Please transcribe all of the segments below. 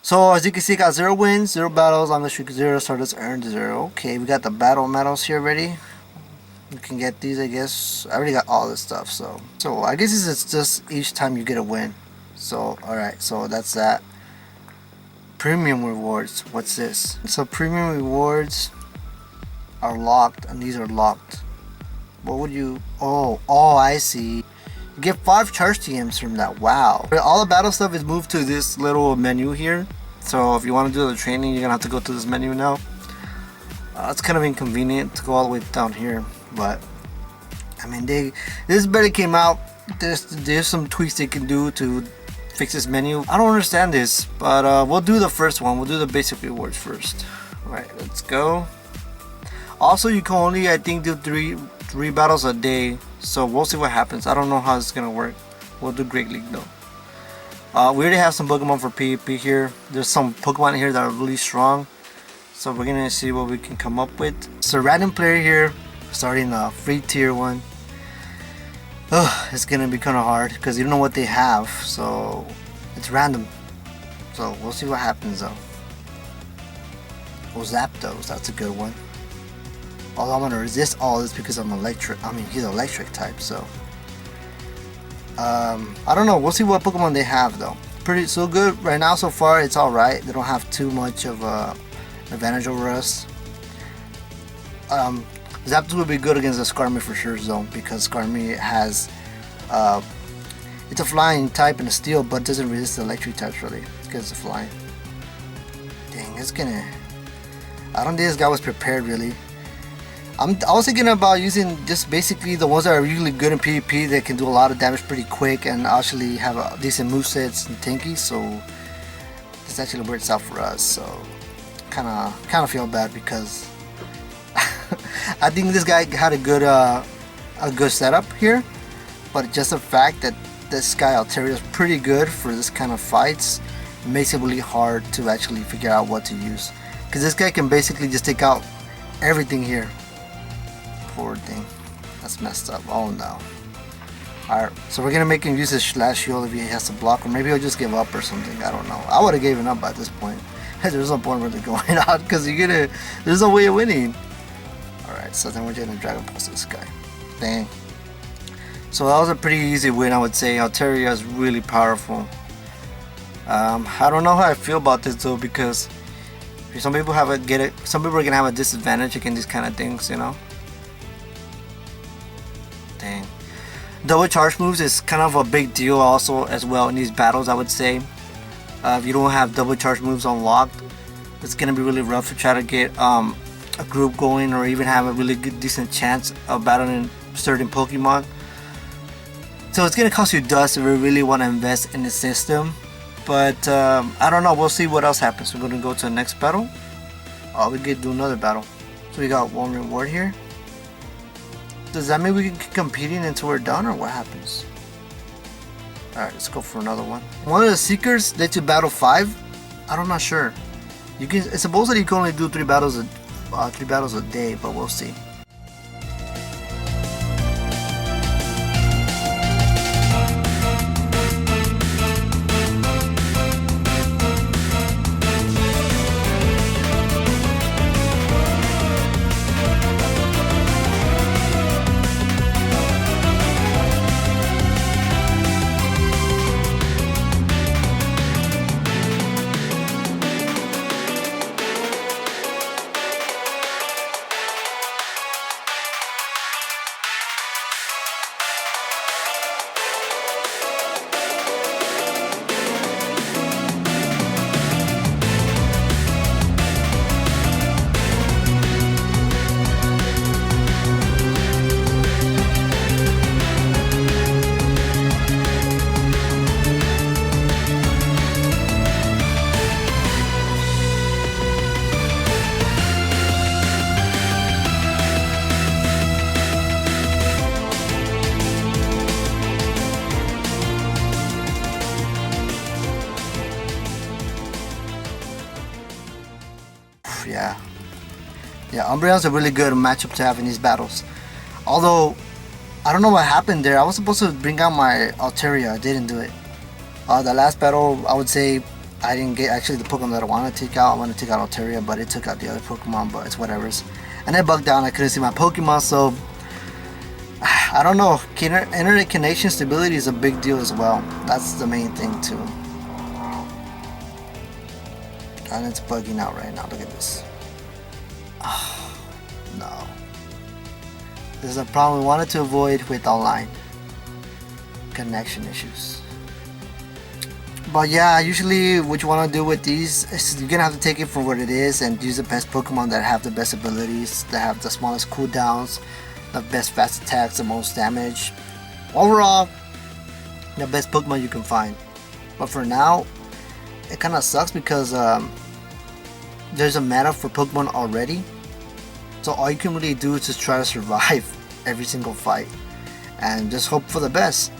So as you can see, got 0 wins, 0 battles, longest streak 0, starters earned 0. Okay, we got the battle medals here ready. You can get these, I guess. I already got all this stuff, so I guess this is just each time you get a win. So alright, so that's that. Premium rewards, what's this? So premium rewards are locked, and these are locked. What would you... Oh, I see. You get 5 charge TMs from that. Wow. All the battle stuff is moved to this little menu here. So if you want to do the training, you're gonna have to go to this menu now. It's kind of inconvenient to go all the way down here, but I mean, this barely came out. There's some tweaks they can do to fix this menu. I don't understand this, but we'll do the first one. We'll do the basic rewards first. All right, let's go. Also, you can only, I think, do three battles a day, so we'll see what happens. I don't know how it's gonna work. We'll do Great League though. We already have some Pokemon for PvP here. There's some Pokemon here that are really strong, so we're gonna see what we can come up with. It's a random player here, starting a free tier 1. It's gonna be kind of hard because you don't know what they have, so it's random. So we'll see what happens though. Well, Zapdos, that's a good one. Although I'm gonna resist all this because I'm electric. I mean, he's electric type, so I don't know. We'll see what Pokemon they have though. Pretty so good right now so far. It's all right. They don't have too much of a advantage over us. Zapdos would be good against the Skarmy for sure though, because Skarmy has it's a flying type and a steel, but doesn't resist the electric types really because it's flying. Dang, it's gonna. I don't think this guy was prepared really. I was thinking about using just basically the ones that are really good in PvP that can do a lot of damage pretty quick and actually have a decent movesets and tanky, so this actually works out for us. So kind of feel bad because I think this guy had a good setup here, but just the fact that this guy Altaria is pretty good for this kind of fights makes it really hard to actually figure out what to use, because this guy can basically just take out everything here. Poor thing, that's messed up. Oh no. Alright, so we're gonna make him use his slash shield if he has to block, or maybe he'll just give up or something. I don't know. I would have given up at this point. There's no point really going out because there's no way of winning. Alright, so then we're gonna Dragon Pulse this guy. Dang. So that was a pretty easy win, I would say. Altaria is really powerful. I don't know how I feel about this though, because some people some people are gonna have a disadvantage against these kind of things, you know. Dang. Double charge moves is kind of a big deal also as well in these battles, I would say. If you don't have double charge moves unlocked, it's gonna be really rough to try to get a group going or even have a really good decent chance of battling certain Pokemon. So it's gonna cost you dust if you really want to invest in the system. But I don't know, we'll see what else happens. We're gonna go to the next battle. Oh, we could do another battle. So we got 1 reward here. Does that mean we can keep competing until we're done, or what happens? Alright, let's go for another one. One of the seekers lets you battle 5. I'm not sure. You can. It's supposed that you can only do 3 battles a day, but we'll see. Yeah, Umbreon's a really good matchup to have in these battles. Although, I don't know what happened there. I was supposed to bring out my Altaria. I didn't do it. The last battle, I would say I didn't get actually the Pokemon that I want to take out. I want to take out Altaria, but it took out the other Pokemon, but it's whatever's. And I bugged out, I couldn't see my Pokemon, so I don't know. Internet connection stability is a big deal as well. That's the main thing too. And it's bugging out right now. Look at this. Oh, no. This is a problem we wanted to avoid with online connection issues. But yeah, usually what you want to do with these is you're gonna have to take it for what it is and use the best Pokemon that have the best abilities, that have the smallest cooldowns, the best fast attacks, the most damage. Overall, the best Pokemon you can find. But for now, it kind of sucks because there's a meta for Pokemon already. So all you can really do is just try to survive every single fight and just hope for the best.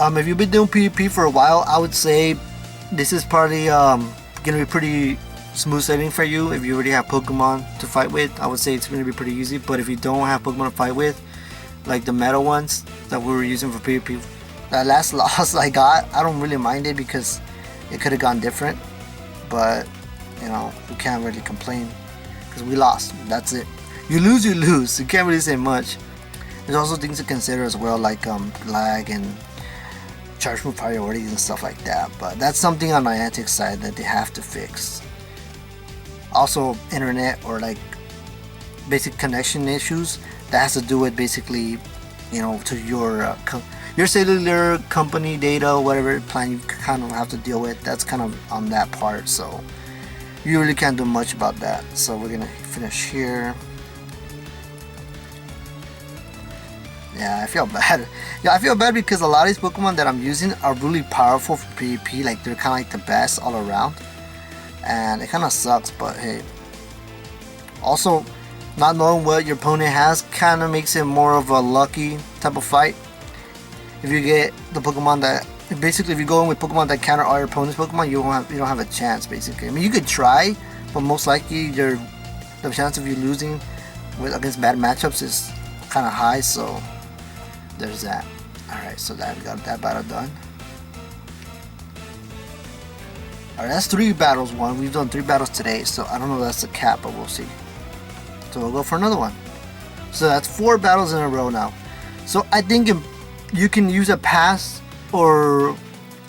If you've been doing PvP for a while, I would say this is probably gonna be pretty smooth sailing for you. If you already have Pokemon to fight with, I would say it's gonna be pretty easy. But if you don't have Pokemon to fight with, like the meta ones that we were using for PvP, that last loss I got, I don't really mind it because it could have gone different. But you know, we can't really complain because we lost. That's it. You lose, you lose. You can't really say much. There's also things to consider as well, like lag and charge move priorities and stuff like that, but that's something on Niantic's side that they have to fix. Also, internet or like basic connection issues that has to do with basically, you know, to your cellular company data, whatever plan you kind of have to deal with. That's kind of on that part, so you really can't do much about that. So we're gonna finish here. Yeah, I feel bad. Yeah, I feel bad because a lot of these Pokemon that I'm using are really powerful for PvP. Like, they're kind of like the best all around. And it kind of sucks, but hey. Also, not knowing what your opponent has kind of makes it more of a lucky type of fight. If you get the Pokemon that... Basically, if you go in with Pokemon that counter all your opponent's Pokemon, you don't have a chance, basically. I mean, you could try, but most likely the chance of you losing against bad matchups is kind of high, so... There's that. Alright, so that we got that battle done. Alright, that's 3 battles won. We've done 3 battles today, so I don't know if that's the cap, but we'll see. So we'll go for another one. So that's 4 battles in a row now. So I think you can use a pass or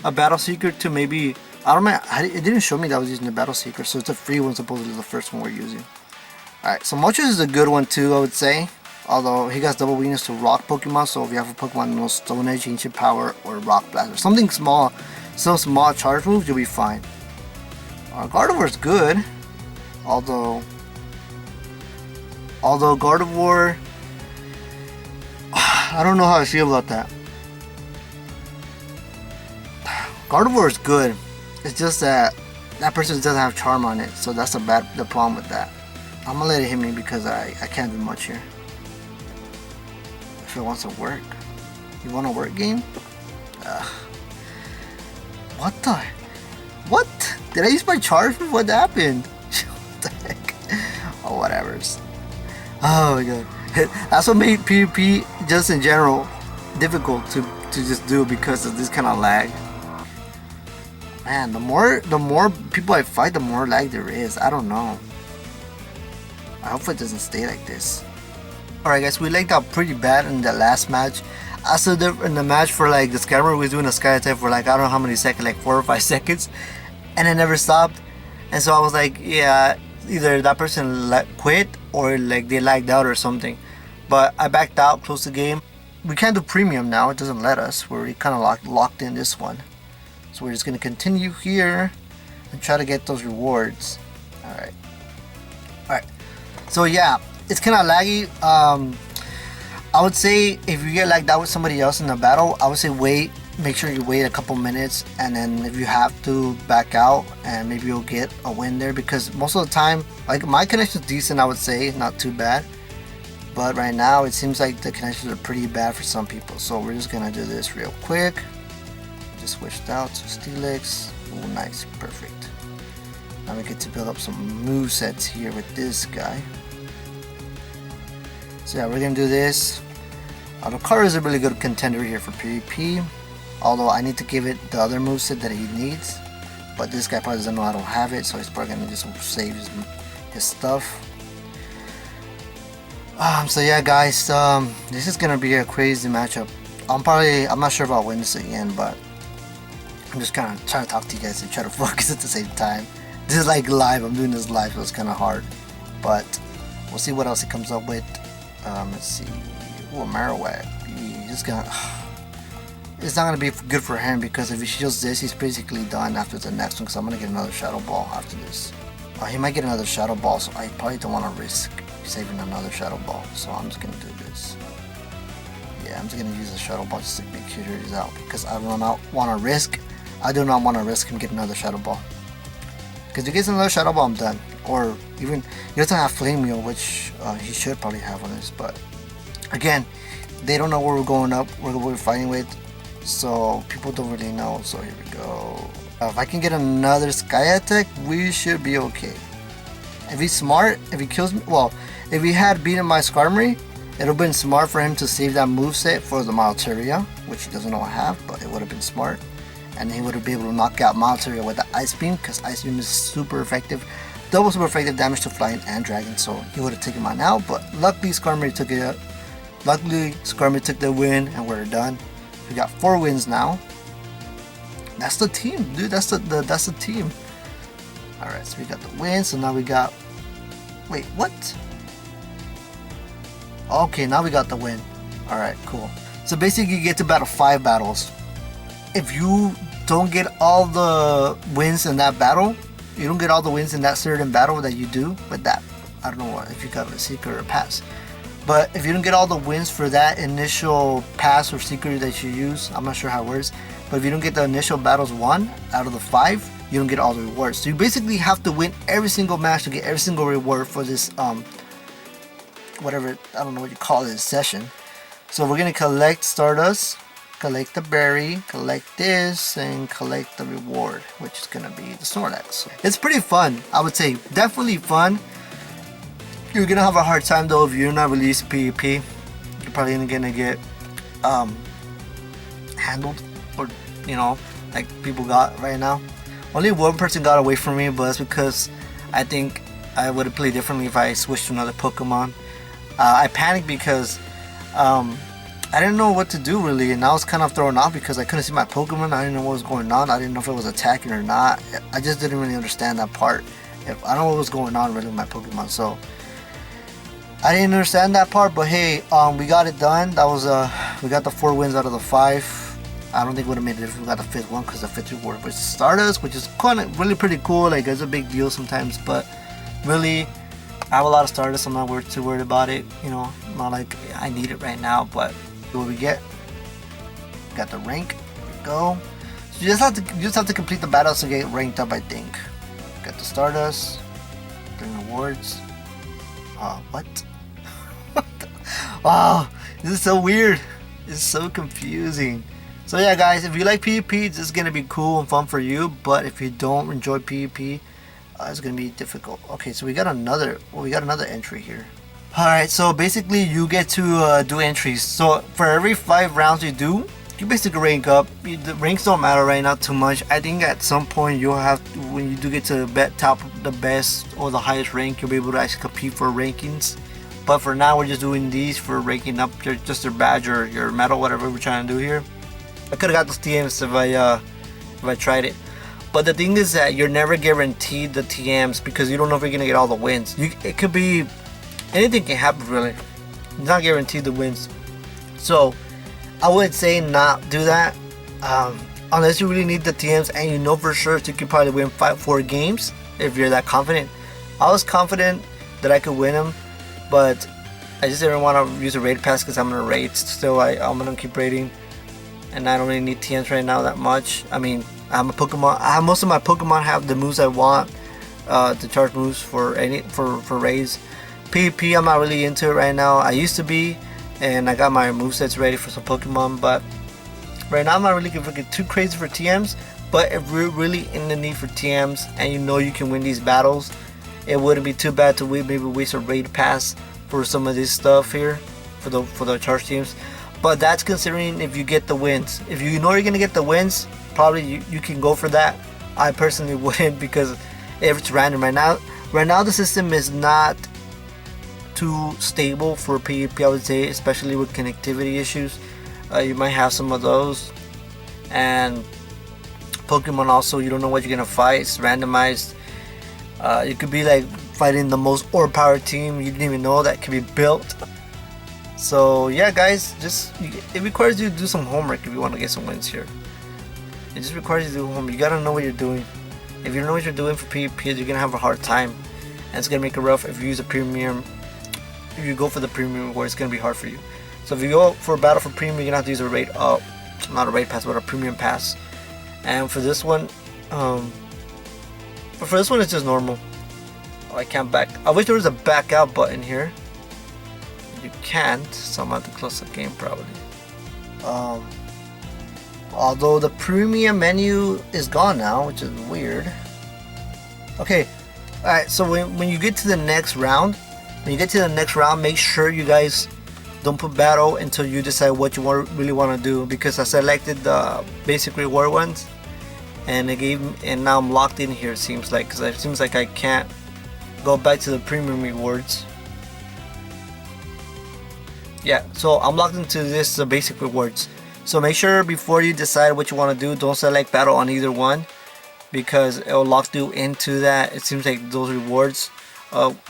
a battle seeker to maybe... I don't know, it didn't show me that I was using the battle seeker, so it's a free one, supposedly the first one we're using. Alright, so Moltres is a good one too, I would say. Although he has double weakness to rock Pokemon, so if you have a Pokemon with Stone Edge, Ancient Power, or Rock Blast, or something small, some small charge moves, you'll be fine. Gardevoir's good, although Gardevoir, I don't know how I feel about that. Gardevoir is good. It's just that person doesn't have Charm on it, so that's the problem with that. I'm gonna let it hit me because I can't do much here. If it wants to work. You want a work game? What the? What? Did I use my charge? What happened? What the heck? Oh, whatever's. Oh my god. That's what made PvP just in general difficult to just do because of this kind of lag. Man, the more people I fight, the more lag there is. I don't know. I hope it doesn't stay like this. Alright guys, we lagged out pretty bad in the last match. I stood there in the match for like the scammer was doing a sky attack for like I don't know how many seconds, like 4 or 5 seconds, and it never stopped. And so I was like, yeah, either that person quit or like they lagged out or something. But I backed out, closed the game. We can't do premium now, it doesn't let us. We're kind of locked in this one. So we're just gonna continue here and try to get those rewards. Alright. Alright. So yeah, it's kind of laggy. I would say if you get lagged out with somebody else in the battle, I would say make sure you wait a couple minutes, and then if you have to, back out and maybe you'll get a win there, because most of the time, like, my connection's decent, I would say, not too bad. But right now it seems like the connections are pretty bad for some people, so we're just gonna do this real quick. Just switched out to Steelix. Oh, nice, perfect. Now we get to build up some movesets here with this guy. So yeah, we're gonna do this. Lucario is a really good contender here for PvP, although I need to give it the other moveset that he needs. but this guy probably doesn't know I don't have it, so he's probably gonna just save his stuff. So yeah, guys, this is gonna be a crazy matchup. I'm not sure if I'll win this again, but I'm just kind of trying to talk to you guys and try to focus at the same time. This is like live. I'm doing this live, so it's kind of hard, but we'll see what else he comes up with. Let's see. Ooh, Marowak. He's gonna. It's not gonna be good for him because if he shields this, he's basically done after the next one. Because I'm gonna get another Shadow Ball after this. He might get another Shadow Ball, so I probably don't want to risk saving another Shadow Ball. So I'm just gonna do this. Yeah, I'm just gonna use the Shadow Ball just to make sure he's out because I do not want to risk. I do not want to risk him getting another Shadow Ball. Because if he gets another Shadow Ball, I'm done. Or even he doesn't have Flame Wheel, which he should probably have on this. But again, they don't know where we're going up. Where we're fighting with. So people don't really know. So here we go. If I can get another Sky Attack, we should be okay. If he's smart, if he kills me, well, if he had beaten my Skarmory, it would have been smart for him to save that moveset for the Malteria, which he doesn't know I have, but it would have been smart. And he would have been able to knock out Malteria with the Ice Beam, because Ice Beam is super effective. Double super effective damage to Flying and Dragon, so he would have taken mine out, but luckily Skarmory took it up. Luckily Skarmory took the win, and we're done. We got 4 wins now. That's the team, dude. That's the team. Alright, so we got the win. So now we got... Wait, what? Okay, now we got the win. Alright, cool. So basically you get to battle 5 battles. If you don't get all the wins in that battle, you don't get all the wins in that certain battle that you do with that. I don't know if you got a secret or a pass. But if you don't get all the wins for that initial pass or secret that you use, I'm not sure how it works. But if you don't get the initial battles 1 out of the 5, you don't get all the rewards. So you basically have to win every single match to get every single reward for this whatever, I don't know what you call it, session. So we're gonna collect Stardust, collect the berry, collect this, and collect the reward, which is gonna be the Snorlax. It's pretty fun, I would say, definitely fun. You're gonna have a hard time though if you're not really used to PvP. You're probably gonna get handled, or you know, like people got right now. Only one person got away from me, but that's because I think I would have played differently if I switched to another Pokemon. I panicked because I didn't know what to do really, and I was kind of thrown off because I couldn't see my Pokemon. I didn't know what was going on. I didn't know if it was attacking or not. I just didn't really understand that part. I don't know what was going on really with my Pokemon, so I didn't understand that part. But hey, we got it done. That was we got the 4 wins out of the 5. I don't think it would have made it if we got the 5th one, because the 5th reward was Stardust, which is kind of really pretty cool. Like, it's a big deal sometimes, but really, I have a lot of Stardust. I'm not too worried about it. You know, not like I need it right now. But what we get? Got the rank. There we go. So you just have to complete the battles to get ranked up, I think. Got the Stardust. 3 rewards. What? Wow, this is so weird. It's so confusing. So yeah, guys, if you like PvP, this is gonna be cool and fun for you. But if you don't enjoy PvP, it's gonna be difficult. Okay, so we got another entry here. All right, so basically you get to do entries. So for every 5 rounds you do, you basically rank up. The ranks don't matter right now too much. I think at some point you'll have to, when you do get to the best or the highest rank, you'll be able to actually compete for rankings. But for now, we're just doing these for ranking up just your badge or your medal, whatever we're trying to do here. I could have got those TMs if I tried it. But the thing is that you're never guaranteed the TMs because you don't know if you're gonna get all the wins. It could be anything can happen really. It's not guaranteed the wins. So I would say not do that unless you really need the TMs and you know for sure you could probably win 4 games if you're that confident. I was confident that I could win them, but I just didn't want to use a raid pass because I'm gonna raid still. I'm gonna keep raiding, and I don't really need TMs right now that much. I mean, I'm a Pokemon. Most of my Pokemon have the moves I want to charge moves for raids. PvP, I'm not really into it right now. I used to be, and I got my movesets ready for some Pokemon, but right now I'm not really getting too crazy for TMs. But if we're really in the need for TMs and you know you can win these battles, it wouldn't be too bad to maybe waste a raid pass for some of this stuff here for the charge teams. But that's considering if you get the wins. If you know you're gonna get the wins, probably you can go for that. I personally wouldn't, because if it's random right now the system is not too stable for PvP, I would say, especially with connectivity issues. You might have some of those, and Pokemon also, you don't know what you're gonna fight. It's randomized. You could be like fighting the most overpowered team you didn't even know that could be built. So yeah, guys, it requires you to do some homework if you want to get some wins here. It just requires you to do homework. You gotta know what you're doing. If you don't know what you're doing for PvP, you're gonna have a hard time, and it's gonna make it rough. If you use a premium, if you go for the premium reward, it's gonna be hard for you. So if you go for a battle for premium, you're gonna have to use a raid, not a raid pass, but a premium pass. And for this one, it's just normal. Oh, I can't back. I wish there was a back out button here. You can't, so I'm gonna have to close the game probably. Although the premium menu is gone now, which is weird. Okay, alright, so when you get to the next round, make sure you guys don't put battle until you decide what you really want to do, because I selected the basic reward ones, and and now I'm locked in here, it seems like, because it seems like I can't go back to the premium rewards. Yeah, so I'm locked into this basic rewards. So make sure before you decide what you want to do, don't select battle on either one, because it will lock you into that. It seems like those rewards,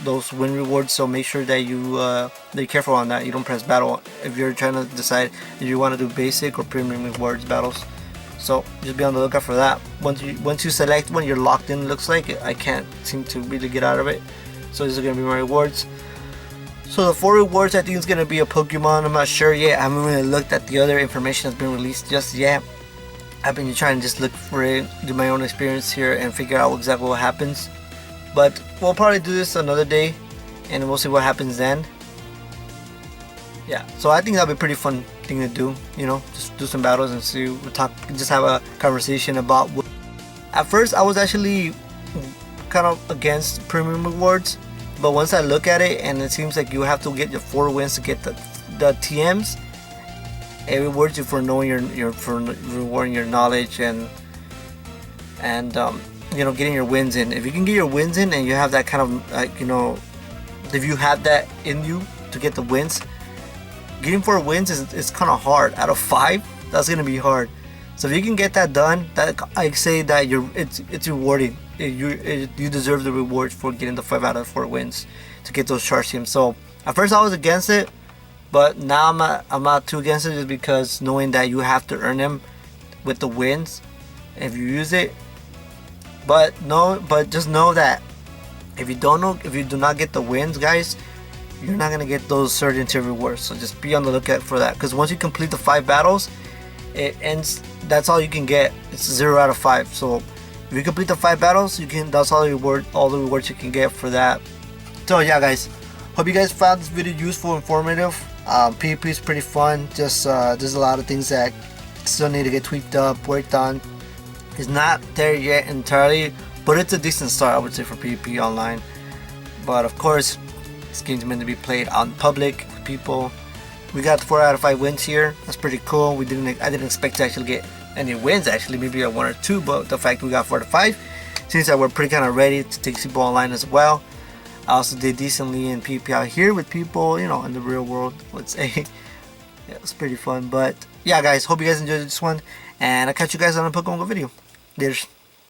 those win rewards. So make sure that you're careful on that. You don't press battle if you're trying to decide if you want to do basic or premium rewards battles. So just be on the lookout for that. Once you select one, you're locked in. Looks like I can't seem to really get out of it. So these are gonna be my rewards. So the 4 rewards, I think it's gonna be a Pokemon. I'm not sure yet. I haven't really looked at the other information that's been released just yet. I've been trying to just look for it, do my own experience here, and figure out exactly what happens. But we'll probably do this another day, and we'll see what happens then. Yeah, so I think that'll be a pretty fun thing to do. You know, just do some battles and see. Just have a conversation about. At first, I was actually kind of against premium rewards. But once I look at it, and it seems like you have to get your 4 wins to get the TMs, it rewards you for knowing for rewarding your knowledge and you know, getting your wins in. If you can get your wins in, and you have that kind of you know, if you have that in you to get the wins, getting 4 wins is kind of hard. Out of 5, that's gonna be hard. So if you can get that done, that I say that it's rewarding. You deserve the rewards for getting the 5 out of 4 wins to get those charge teams. So at first I was against it, but now I'm not too against it, just because knowing that you have to earn them with the wins if you use it. But just know that if you do not get the wins, guys, you're not gonna get those certain tier rewards. So just be on the lookout for that, because once you complete the 5 battles, it ends. That's all you can get. It's 0 out of 5. So if you complete the 5 battles, that's all the rewards you can get for that. So yeah, guys, hope you guys found this video useful, informative. PvP is pretty fun. Just there's a lot of things that still need to get tweaked up, worked on. It's not there yet entirely, but it's a decent start, I would say, for PvP online. But of course, this game's meant to be played out in public with people. We got 4 out of 5 wins here. That's pretty cool. I didn't expect to actually get any wins, actually, maybe 1 or 2, but the fact we got 4 to 5 seems that we're pretty kind of ready to take people online as well. I also did decently in PvP out here with people, you know, in the real world, let's say. Yeah, it was pretty fun. But yeah, guys, hope you guys enjoyed this one, and I'll catch you guys on a Pokemon Go video. Later.